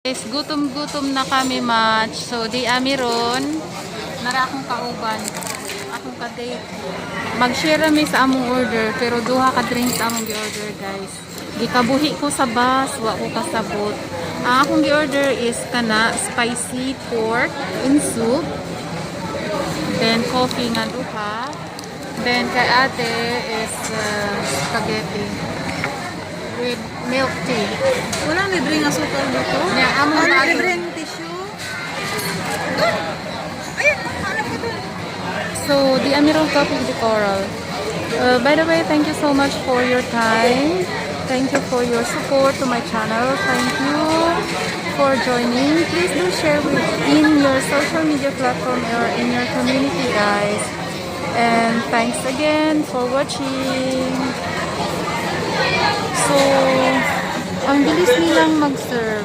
Guys, gutom-gutom na kami match. So, di amiron. Nara akong kauban. Akong ka-date. Mag-share kami sa among order. Pero duha ka drinks among gi-order, guys. Gikabuhi ko sa bus. Wa ko kasabot. Ang akong gi-order is kana spicy pork in soup. Then, coffee nga duha. Then, kay ate is spaghetti with milk tea. Walang libreng asukal dito? Yeah, among Walang lagi. libreng tissue? Ayun, hanap ko dun. So, the Amiral Coffee de Coral. By the way, thank you so much for your time. Thank you for your support to my channel. Thank you for joining. Please do share in your social media platform or in your community, guys. And thanks again for watching. So, ang bilis nilang mag-serve.